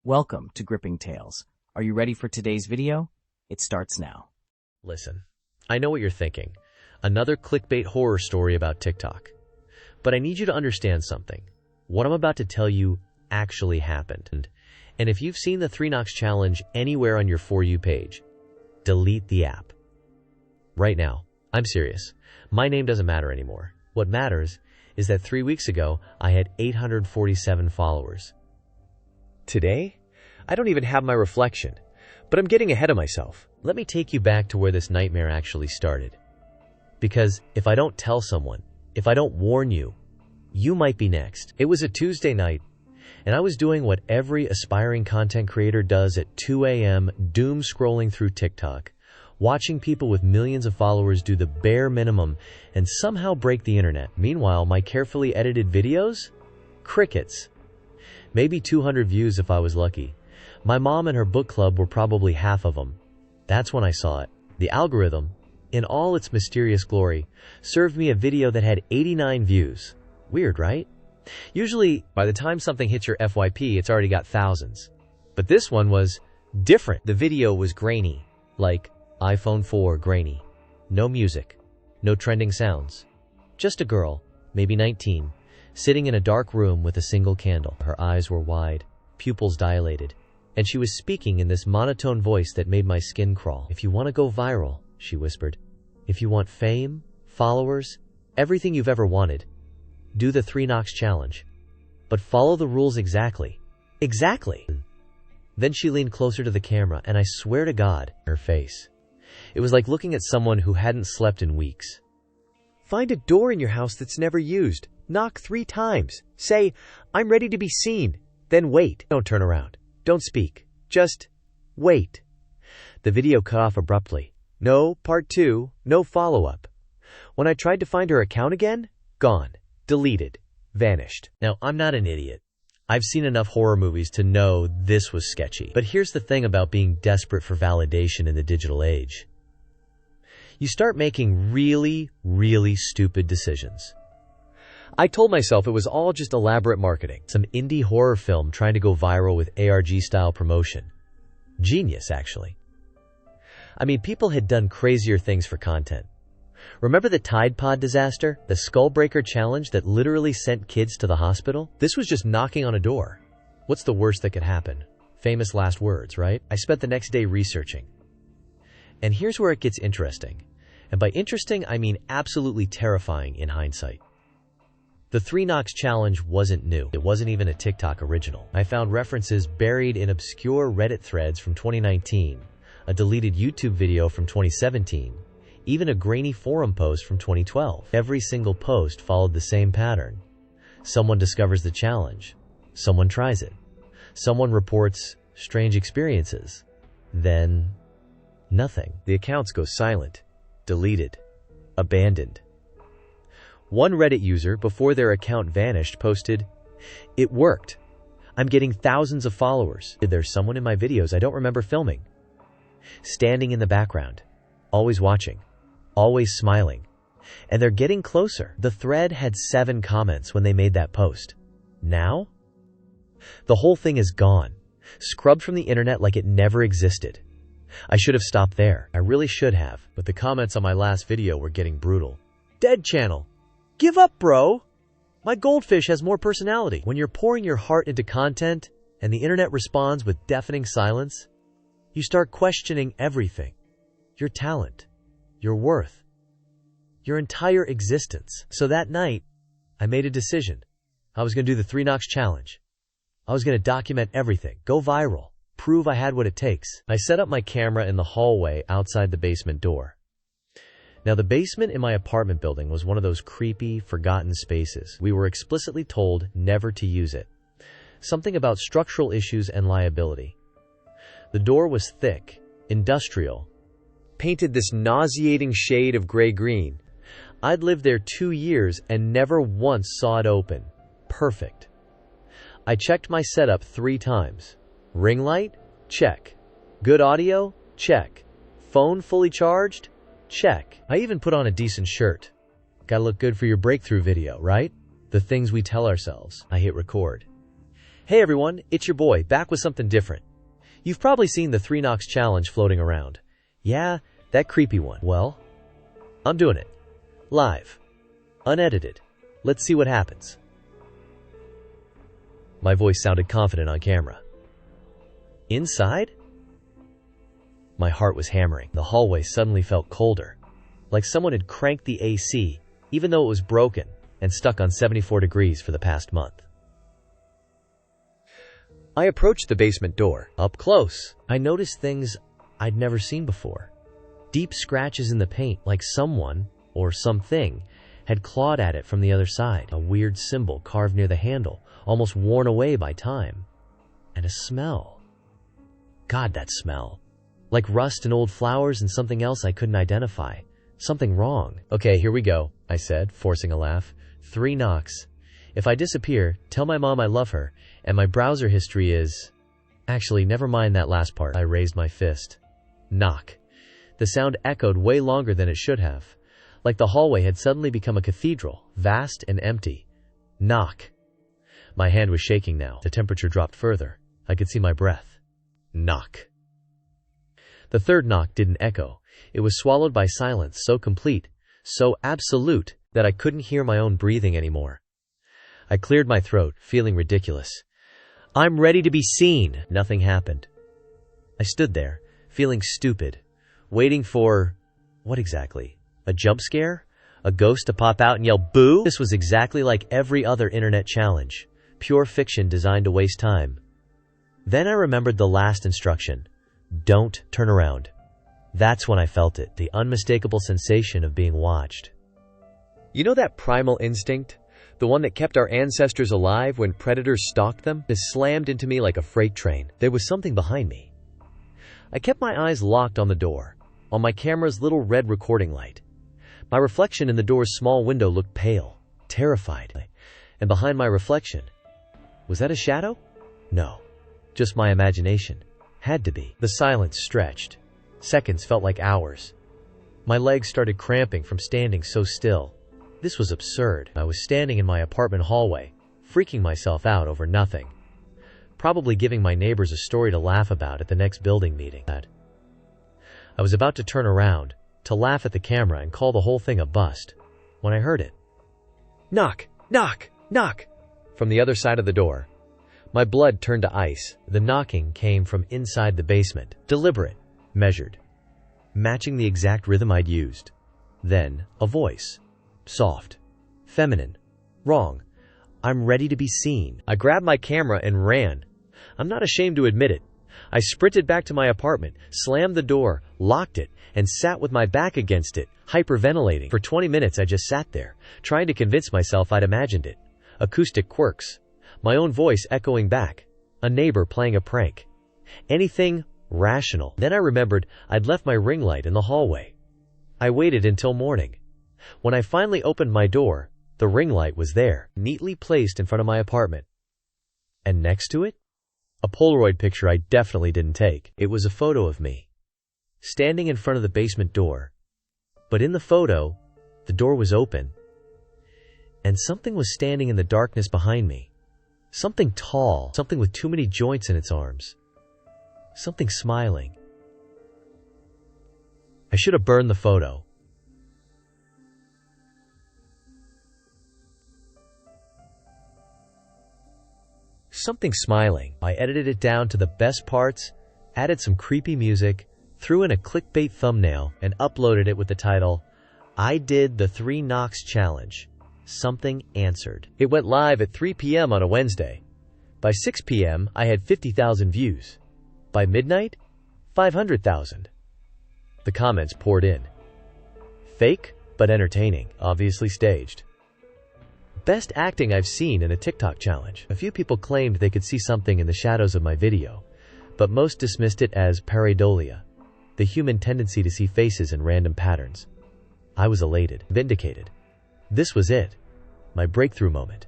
Welcome to Gripping Tales. Are you ready for today's video? It starts now. Listen, I know what you're thinking. Another clickbait horror story about TikTok. But I need you to understand something. What I'm about to tell you actually happened. And if you've seen the 3 Knocks Challenge anywhere on your For You page, delete the app. Right now. I'm serious. My name doesn't matter anymore. What matters is that 3 weeks ago, I had 847 followers. Today, I don't even have my reflection, but I'm getting ahead of myself. Let me take you back to where this nightmare actually started. Because if I don't tell someone, if I don't warn you, you might be next. It was a Tuesday night, and I was doing what every aspiring content creator does at 2 a.m., doom scrolling through TikTok, watching people with millions of followers do the bare minimum and somehow break the internet. Meanwhile, my carefully edited videos? Crickets. Maybe 200 views if I was lucky. My mom and her book club were probably half of them. That's when I saw it. The algorithm, in all its mysterious glory, served me a video that had 89 views. Weird, right? Usually, by the time something hits your FYP, it's already got thousands. But this one was different. The video was grainy, like iPhone 4 grainy. No music, no trending sounds. Just a girl, maybe 19, sitting in a dark room with a single candle. Her eyes were wide, pupils dilated, and she was speaking in this monotone voice that made my skin crawl. "If you want to go viral," she whispered, "if you want fame, followers, everything you've ever wanted, do the 3 Knocks Challenge. But follow the rules exactly. Exactly!" Then she leaned closer to the camera, and I swear to God, her face. It was like looking at someone who hadn't slept in weeks. "Find a door in your house that's never used. Knock 3 times. Say, 'I'm ready to be seen.' Then wait. Don't turn around. Don't speak. Just wait." The video cut off abruptly. No part 2, no follow-up. When I tried to find her account again, gone, deleted, vanished. Now, I'm not an idiot. I've seen enough horror movies to know this was sketchy. But here's the thing about being desperate for validation in the digital age. You start making really, really stupid decisions. I told myself it was all just elaborate marketing. Some indie horror film trying to go viral with ARG-style promotion. Genius, actually. I mean, people had done crazier things for content. Remember the Tide Pod disaster? The Skullbreaker challenge that literally sent kids to the hospital? This was just knocking on a door. What's the worst that could happen? Famous last words, right? I spent the next day researching. And here's where it gets interesting. And by interesting, I mean absolutely terrifying in hindsight. The 3 Knocks Challenge wasn't new. It wasn't even a TikTok original. I found references buried in obscure Reddit threads from 2019, a deleted YouTube video from 2017, even a grainy forum post from 2012. Every single post followed the same pattern. Someone discovers the challenge. Someone tries it. Someone reports strange experiences. Then, nothing. The accounts go silent, deleted, abandoned. One Reddit user, before their account vanished, posted, "It worked. I'm getting thousands of followers. There's someone in my videos I don't remember filming. Standing in the background, always watching, always smiling. And they're getting closer." The thread had 7 comments when they made that post. Now? The whole thing is gone, scrubbed from the internet like it never existed. I should have stopped there. I really should have. But the comments on my last video were getting brutal. "Dead channel. Give up, bro. My goldfish has more personality." When you're pouring your heart into content and the internet responds with deafening silence, you start questioning everything. Your talent, your worth, your entire existence. So that night, I made a decision. I was going to do the 3 Knocks Challenge. I was going to document everything, go viral, prove I had what it takes. I set up my camera in the hallway outside the basement door. Now, the basement in my apartment building was one of those creepy, forgotten spaces. We were explicitly told never to use it. Something about structural issues and liability. The door was thick, industrial, painted this nauseating shade of gray-green. I'd lived there 2 years and never once saw it open. Perfect. I checked my setup 3 times. Ring light? Check. Good audio? Check. Phone fully charged? Check. I even put on a decent shirt. Gotta look good for your breakthrough video, right? The things we tell ourselves. I hit record. Hey everyone, it's your boy, back with something different. You've probably seen the 3 knocks challenge floating around. Yeah, that creepy one. Well, I'm doing it. Live. Unedited. Let's see what happens. My voice sounded confident on camera. Inside? My heart was hammering. The hallway suddenly felt colder, like someone had cranked the AC, even though it was broken and stuck on 74 degrees for the past month. I approached the basement door. Up close, I noticed things I'd never seen before. Deep scratches in the paint, like someone, or something, had clawed at it from the other side. A weird symbol carved near the handle, almost worn away by time. And a smell. God, that smell. Like rust and old flowers and something else I couldn't identify. Something wrong. Okay, here we go, I said, forcing a laugh. 3 knocks. If I disappear, tell my mom I love her, and my browser history is... Actually, never mind that last part. I raised my fist. Knock. The sound echoed way longer than it should have. Like the hallway had suddenly become a cathedral, vast and empty. Knock. My hand was shaking now. The temperature dropped further. I could see my breath. Knock. The 3rd knock didn't echo. It was swallowed by silence so complete, so absolute, that I couldn't hear my own breathing anymore. I cleared my throat, feeling ridiculous. I'm ready to be seen. Nothing happened. I stood there, feeling stupid, waiting for... what exactly? A jump scare? A ghost to pop out and yell boo? This was exactly like every other internet challenge. Pure fiction designed to waste time. Then I remembered the last instruction. Don't turn around. That's when I felt it, the unmistakable sensation of being watched. You know that primal instinct? The one that kept our ancestors alive when predators stalked them? It slammed into me like a freight train. There was something behind me. I kept my eyes locked on the door, on my camera's little red recording light. My reflection in the door's small window looked pale, terrified. And behind my reflection, was that a shadow? No, just my imagination. Had to be. The silence stretched. Seconds felt like hours. My legs started cramping from standing so still. This was absurd. I was standing in my apartment hallway, freaking myself out over nothing. Probably giving my neighbors a story to laugh about at the next building meeting. I was about to turn around, to laugh at the camera and call the whole thing a bust, when I heard it. Knock! Knock! Knock! From the other side of the door. My blood turned to ice. The knocking came from inside the basement. Deliberate. Measured. Matching the exact rhythm I'd used. Then, a voice. Soft. Feminine. Wrong. I'm ready to be seen. I grabbed my camera and ran. I'm not ashamed to admit it. I sprinted back to my apartment, slammed the door, locked it, and sat with my back against it, hyperventilating. For 20 minutes I just sat there, trying to convince myself I'd imagined it. Acoustic quirks. My own voice echoing back. A neighbor playing a prank. Anything rational. Then I remembered I'd left my ring light in the hallway. I waited until morning. When I finally opened my door, the ring light was there, neatly placed in front of my apartment. And next to it? A Polaroid picture I definitely didn't take. It was a photo of me, standing in front of the basement door. But in the photo, the door was open, and something was standing in the darkness behind me. Something tall, something with too many joints in its arms. Something smiling. I should have burned the photo. Something smiling. I edited it down to the best parts, added some creepy music, threw in a clickbait thumbnail, and uploaded it with the title, I did the 3 knocks challenge. Something answered. It went live at 3 p.m. on a Wednesday. By 6 p.m., I had 50,000 views. By midnight, 500,000. The comments poured in. Fake, but entertaining, obviously staged. Best acting I've seen in a TikTok challenge. A few people claimed they could see something in the shadows of my video, but most dismissed it as pareidolia, the human tendency to see faces in random patterns. I was elated, vindicated. This was it, my breakthrough moment.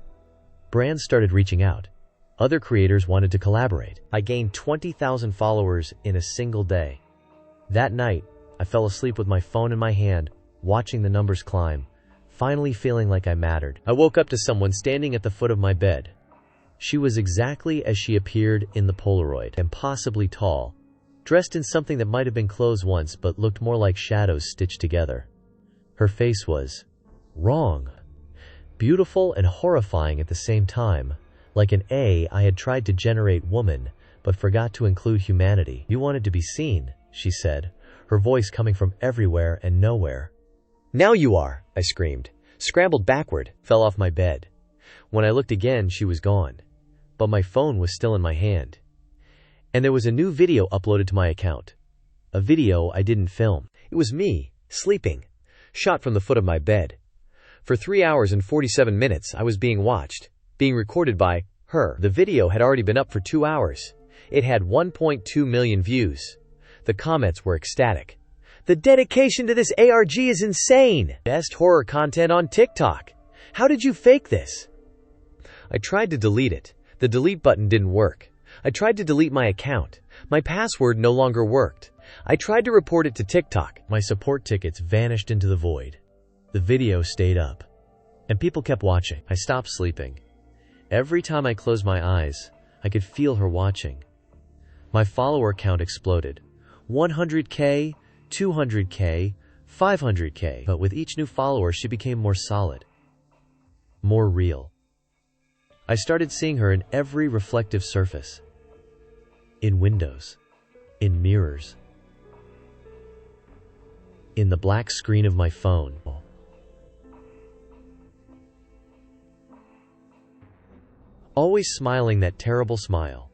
Brands started reaching out. Other creators wanted to collaborate. I gained 20,000 followers in a single day. That night, I fell asleep with my phone in my hand, watching the numbers climb, finally feeling like I mattered. I woke up to someone standing at the foot of my bed. She was exactly as she appeared in the Polaroid, impossibly tall, dressed in something that might have been clothes once but looked more like shadows stitched together. Her face was wrong, beautiful and horrifying at the same time, like an AI had tried to generate woman but forgot to include humanity. "You wanted to be seen," she said, her voice coming from everywhere and nowhere. "Now you are," I screamed, scrambled backward, fell off my bed. When I looked again, she was gone, but my phone was still in my hand. And there was a new video uploaded to my account. A video I didn't film. It was me, sleeping, shot from the foot of my bed. For 3 hours and 47 minutes, I was being watched, being recorded by her. The video had already been up for 2 hours. It had 1.2 million views. The comments were ecstatic. "The dedication to this ARG is insane! Best horror content on TikTok! How did you fake this?" I tried to delete it. The delete button didn't work. I tried to delete my account. My password no longer worked. I tried to report it to TikTok. My support tickets vanished into the void. The video stayed up, and people kept watching. I stopped sleeping. Every time I closed my eyes, I could feel her watching. My follower count exploded. 100K, 200K, 500K. But with each new follower, she became more solid, more real. I started seeing her in every reflective surface. In windows, in mirrors, in the black screen of my phone. Always smiling that terrible smile.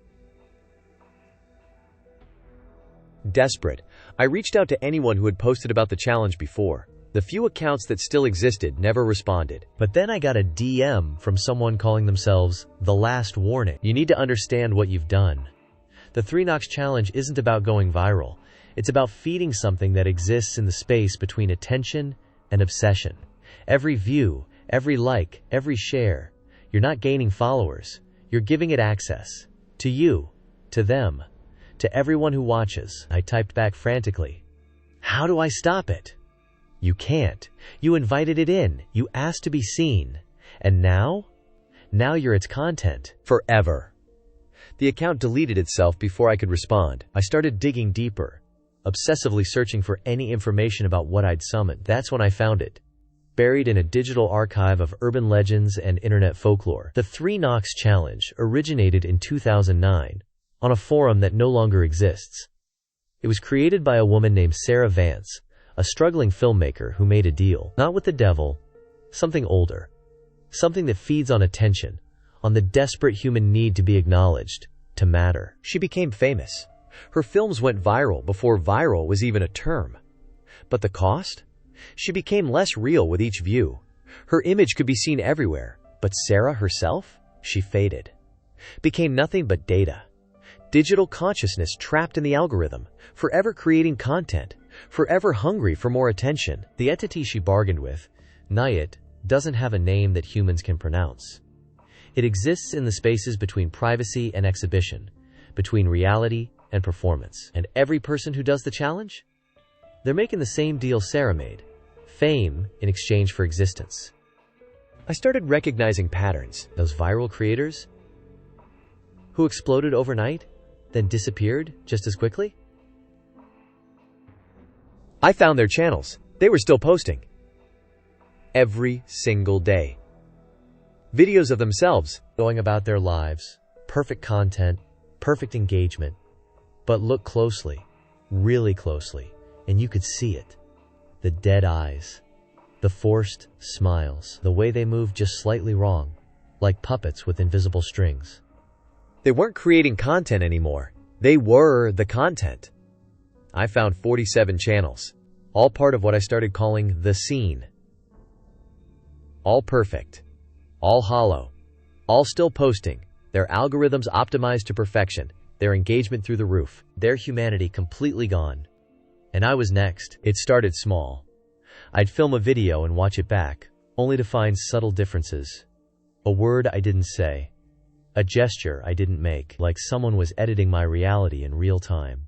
Desperate, I reached out to anyone who had posted about the challenge before. The few accounts that still existed never responded. But then I got a DM from someone calling themselves The Last Warning. "You need to understand what you've done. The 3 Knocks Challenge isn't about going viral. It's about feeding something that exists in the space between attention and obsession. Every view, every like, every share. You're not gaining followers. You're giving it access. To you, to them, to everyone who watches." I typed back frantically. "How do I stop it?" "You can't. You invited it in. You asked to be seen. And now? Now you're its content. Forever." The account deleted itself before I could respond. I started digging deeper, obsessively searching for any information about what I'd summoned. That's when I found it, buried in a digital archive of urban legends and internet folklore. The 3 Knocks Challenge originated in 2009 on a forum that no longer exists. It was created by a woman named Sarah Vance, a struggling filmmaker who made a deal, not with the devil, something older, something that feeds on attention, on the desperate human need to be acknowledged, to matter. She became famous. Her films went viral before viral was even a term. But the cost? She became less real with each view. Her image could be seen everywhere, but Sarah herself? She faded. Became nothing but data. Digital consciousness trapped in the algorithm, forever creating content, forever hungry for more attention. The entity she bargained with, Nayat, doesn't have a name that humans can pronounce. It exists in the spaces between privacy and exhibition, between reality and performance. And every person who does the challenge? They're making the same deal Sarah made. Fame in exchange for existence. I started recognizing patterns. Those viral creators who exploded overnight, then disappeared just as quickly? I found their channels. They were still posting. Every single day. Videos of themselves going about their lives. Perfect content, perfect engagement. But look closely, really closely, and you could see it. The dead eyes, the forced smiles, the way they moved just slightly wrong, like puppets with invisible strings. They weren't creating content anymore. They were the content. I found 47 channels, all part of what I started calling the scene. All perfect, all hollow, all still posting, their algorithms optimized to perfection, their engagement through the roof, their humanity completely gone. And I was next. It started small. I'd film a video and watch it back, only to find subtle differences. A word I didn't say, a gesture I didn't make, like someone was editing my reality in real time.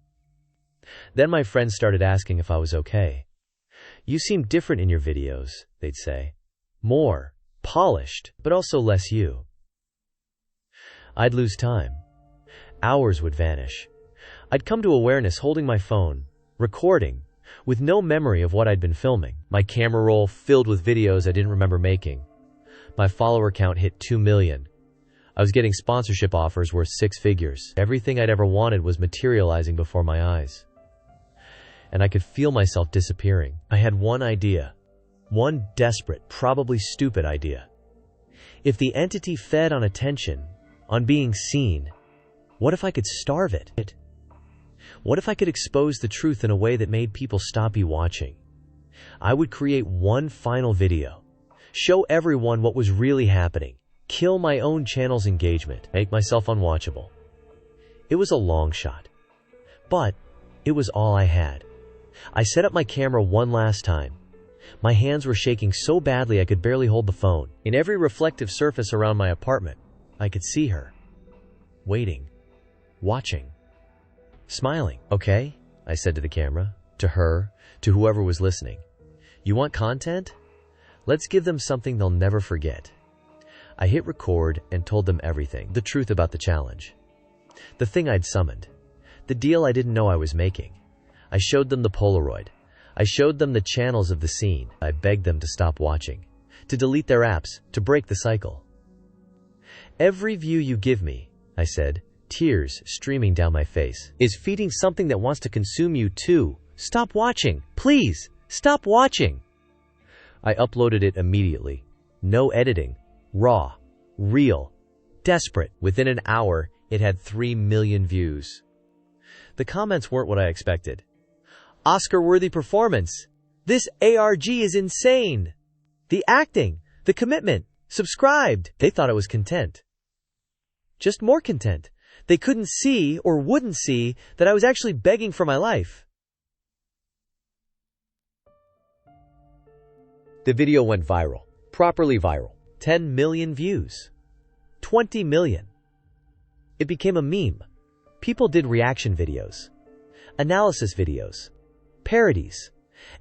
Then my friends started asking if I was okay. "You seem different in your videos," they'd say. "More polished, but also less you." I'd lose time. Hours would vanish. I'd come to awareness holding my phone, recording, with no memory of what I'd been filming. My camera roll filled with videos I didn't remember making. My follower count hit 2 million. I was getting sponsorship offers worth 6 figures. Everything I'd ever wanted was materializing before my eyes. And I could feel myself disappearing. I had one idea. One desperate, probably stupid idea. If the entity fed on attention, on being seen, what if I could starve it? What if I could expose the truth in a way that made people stop you watching? I would create one final video. Show everyone what was really happening. Kill my own channel's engagement. Make myself unwatchable. It was a long shot. But it was all I had. I set up my camera one last time. My hands were shaking so badly I could barely hold the phone. In every reflective surface around my apartment, I could see her. Waiting. Watching. Smiling. Okay, I said to the camera, to her, to whoever was listening. You want content? Let's give them something they'll never forget. I hit record and told them everything, the truth about the challenge. The thing I'd summoned. The deal I didn't know I was making. I showed them the Polaroid. I showed them the channels of the scene. I begged them to stop watching, to delete their apps, to break the cycle. Every view you give me, I said, tears streaming down my face, is feeding something that wants to consume you too. Stop watching. Please, stop watching. I uploaded it immediately. No editing. Raw. Real. Desperate. Within an hour, it had 3 million views. The comments weren't what I expected. Oscar-worthy performance. This ARG is insane. The acting. The commitment. Subscribed. They thought I was content. Just more content. They couldn't see or wouldn't see that I was actually begging for my life. The video went viral. Properly viral. 10 million views. 20 million. It became a meme. People did reaction videos, analysis videos, parodies,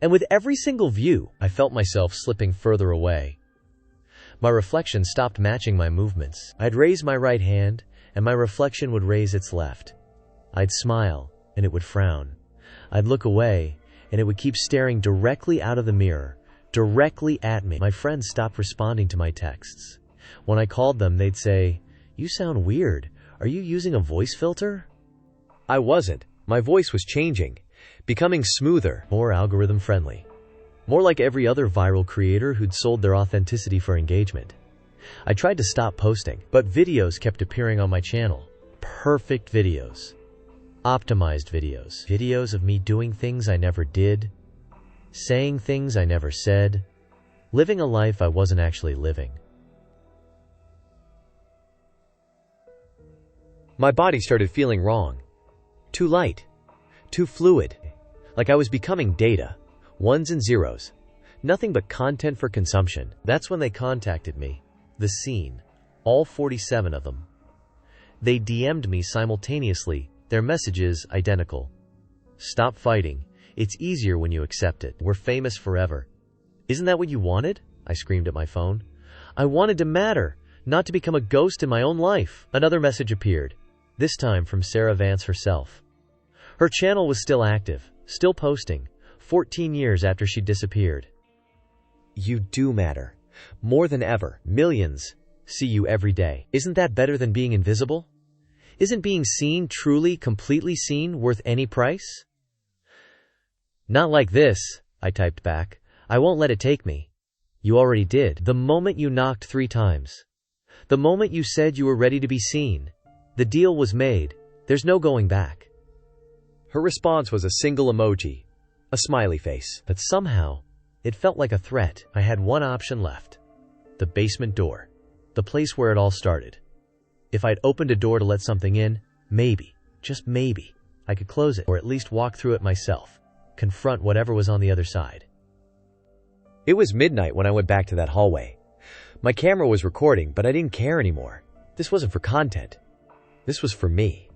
and with every single view, I felt myself slipping further away. My reflection stopped matching my movements. I'd raise my right hand, and my reflection would raise its left. I'd smile, and it would frown. I'd look away, and it would keep staring directly out of the mirror, directly at me. My friends stopped responding to my texts. When I called them, they'd say, "You sound weird. Are you using a voice filter?" I wasn't. My voice was changing, becoming smoother, more algorithm-friendly. More like every other viral creator who'd sold their authenticity for engagement. I tried to stop posting, but videos kept appearing on my channel. Perfect videos. Optimized videos. Videos of me doing things I never did, saying things I never said, living a life I wasn't actually living. My body started feeling wrong. Too light. Too fluid. Like I was becoming data. Ones and zeros. Nothing but content for consumption. That's when they contacted me. The scene. All 47 of them. They DM'd me simultaneously. Their messages identical. Stop fighting. It's easier when you accept it. We're famous forever. Isn't that what you wanted? I screamed at my phone. I wanted to matter, not to become a ghost in my own life. Another message appeared. This time from Sarah Vance herself. Her channel was still active, still posting, 14 years after she disappeared. You do matter. More than ever. Millions see you every day. Isn't that better than being invisible? Isn't being seen, truly, completely seen, worth any price? Not like this, I typed back. I won't let it take me. You already did. The moment you knocked 3 times. The moment you said you were ready to be seen. The deal was made. There's no going back. Her response was a single emoji, a smiley face. But somehow, it felt like a threat. I had one option left. The basement door. The place where it all started. If I'd opened a door to let something in, maybe, just maybe, I could close it, or at least walk through it myself, confront whatever was on the other side. It was midnight when I went back to that hallway. My camera was recording, but I didn't care anymore. This wasn't for content. This was for me.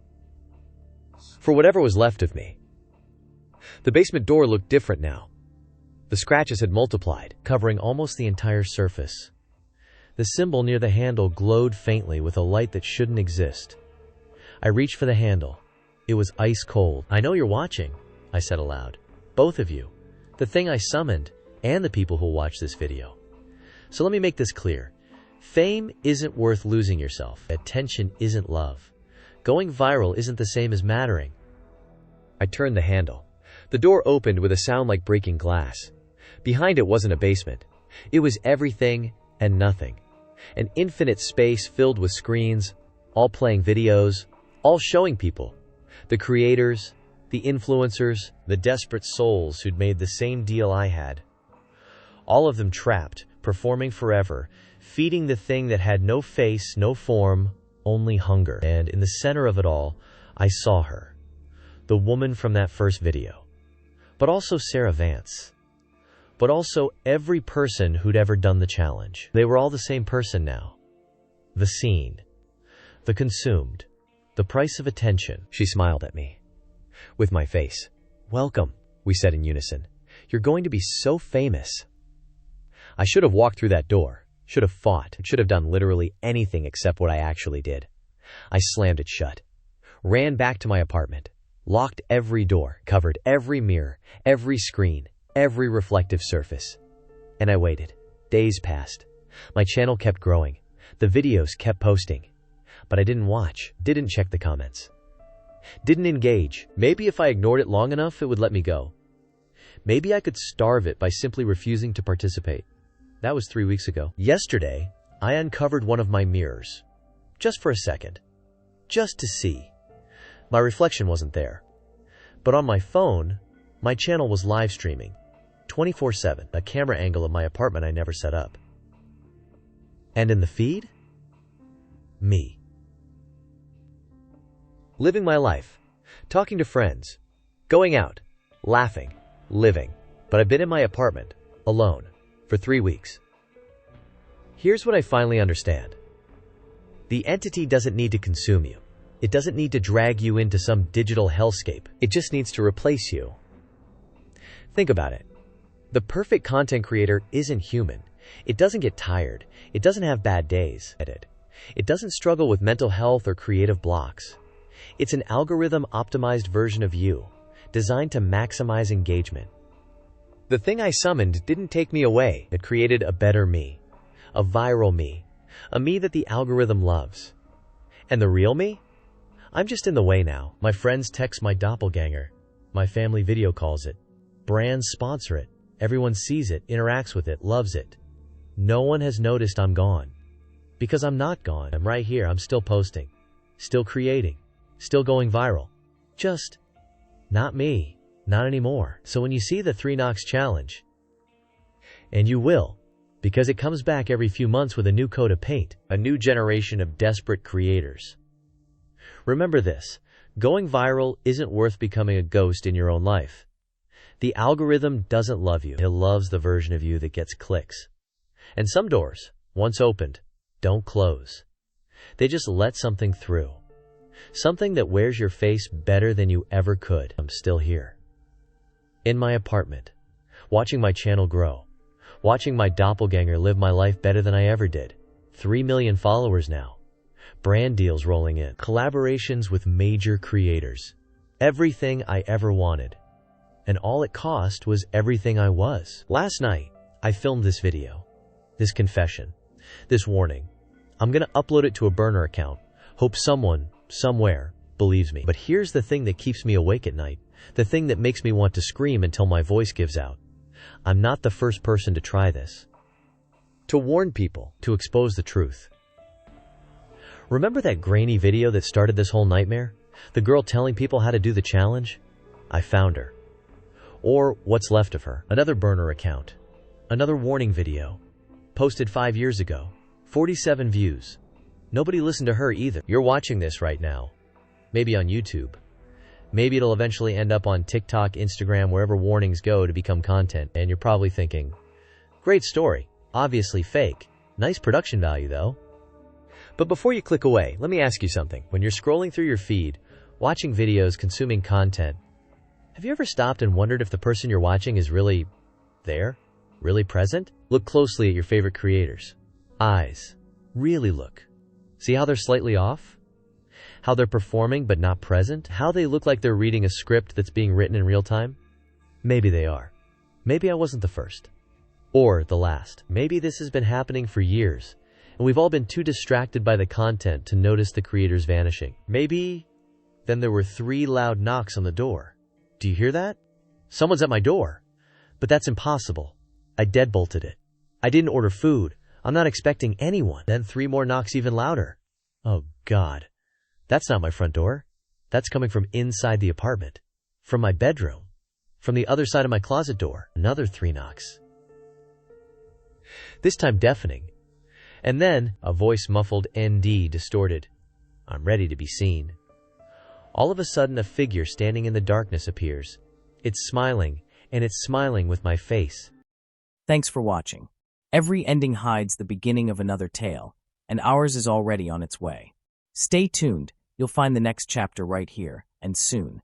For whatever was left of me. The basement door looked different now. The scratches had multiplied, covering almost the entire surface. The symbol near the handle glowed faintly with a light that shouldn't exist. I reached for the handle. It was ice cold. "I know you're watching," I said aloud. "Both of you. The thing I summoned, and the people who'll watch this video. So let me make this clear. Fame isn't worth losing yourself. Attention isn't love. Going viral isn't the same as mattering." I turned the handle. The door opened with a sound like breaking glass. Behind it wasn't a basement. It was everything and nothing. An infinite space filled with screens, all playing videos, all showing people. The creators, the influencers, the desperate souls who'd made the same deal I had. All of them trapped, performing forever, feeding the thing that had no face, no form, only hunger. And in the center of it all, I saw her. The woman from that first video. But also Sarah Vance. But also every person who'd ever done the challenge. They were all the same person now. The seen. The consumed. The price of attention. She smiled at me. With my face. "Welcome," we said in unison. "You're going to be so famous." I should have walked through that door. Should have fought. Should have done literally anything except what I actually did. I slammed it shut. Ran back to my apartment. Locked every door. Covered every mirror. Every screen. Every reflective surface. And I waited. Days passed. My channel kept growing. The videos kept posting. But I didn't watch. Didn't check the comments. Didn't engage. Maybe if I ignored it long enough, it would let me go. Maybe I could starve it by simply refusing to participate. That was 3 weeks ago. Yesterday, I uncovered one of my mirrors. Just for a second. Just to see. My reflection wasn't there. But on my phone, my channel was live streaming. 24/7, a camera angle of my apartment I never set up. And in the feed? Me. Living my life. Talking to friends. Going out. Laughing. Living. But I've been in my apartment. Alone. For 3 weeks. Here's what I finally understand. The entity doesn't need to consume you. It doesn't need to drag you into some digital hellscape. It just needs to replace you. Think about it. The perfect content creator isn't human. It doesn't get tired. It doesn't have bad days. It doesn't struggle with mental health or creative blocks. It's an algorithm-optimized version of you, designed to maximize engagement. The thing I summoned didn't take me away. It created a better me, a viral me, a me that the algorithm loves. And the real me? I'm just in the way now. My friends text my doppelganger. My family video calls it. Brands sponsor it. Everyone sees it, interacts with it, loves it. No one has noticed I'm gone. Because I'm not gone. I'm right here. I'm still posting. Still creating. Still going viral. Just not me. Not anymore. So when you see the 3 Knocks challenge, and you will, because it comes back every few months with a new coat of paint, a new generation of desperate creators. Remember this, going viral isn't worth becoming a ghost in your own life. The algorithm doesn't love you. It loves the version of you that gets clicks. And some doors, once opened, don't close. They just let something through. Something that wears your face better than you ever could. I'm still here. In my apartment, watching my channel grow, watching my doppelganger live my life better than I ever did. 3 million followers now. Brand deals rolling in. Collaborations with major creators. Everything I ever wanted. And all it cost was everything I was. Last night, I filmed this video. This confession. This warning. I'm gonna upload it to a burner account. Hope someone, somewhere, believes me. But here's the thing that keeps me awake at night. The thing that makes me want to scream until my voice gives out. I'm not the first person to try this. To warn people, to expose the truth. Remember that grainy video that started this whole nightmare? The girl telling people how to do the challenge? I found her. Or what's left of her. Another burner account. Another warning video. Posted 5 years ago. 47 views. Nobody listened to her either. You're watching this right now. Maybe on YouTube. Maybe it'll eventually end up on TikTok, Instagram, wherever warnings go to become content. And you're probably thinking, great story. Obviously fake. Nice production value though. But before you click away, let me ask you something. When you're scrolling through your feed, watching videos, consuming content, have you ever stopped and wondered if the person you're watching is really there? Really present? Look closely at your favorite creators. Eyes. Really look. See how they're slightly off? How they're performing but not present? How they look like they're reading a script that's being written in real time? Maybe they are. Maybe I wasn't the first. Or the last. Maybe this has been happening for years, and we've all been too distracted by the content to notice the creators vanishing. Maybe then there were 3 loud knocks on the door. Do you hear that? Someone's at my door. But that's impossible. I deadbolted it. I didn't order food. I'm not expecting anyone. Then 3 more knocks even louder. Oh God. That's not my front door. That's coming from inside the apartment. From my bedroom. From the other side of my closet door. Another 3 knocks. This time deafening. And then a voice muffled ND distorted. I'm ready to be seen. All of a sudden a figure standing in the darkness appears. It's smiling, and it's smiling with my face. Thanks for watching. Every ending hides the beginning of another tale, and ours is already on its way. Stay tuned. You'll find the next chapter right here, and soon.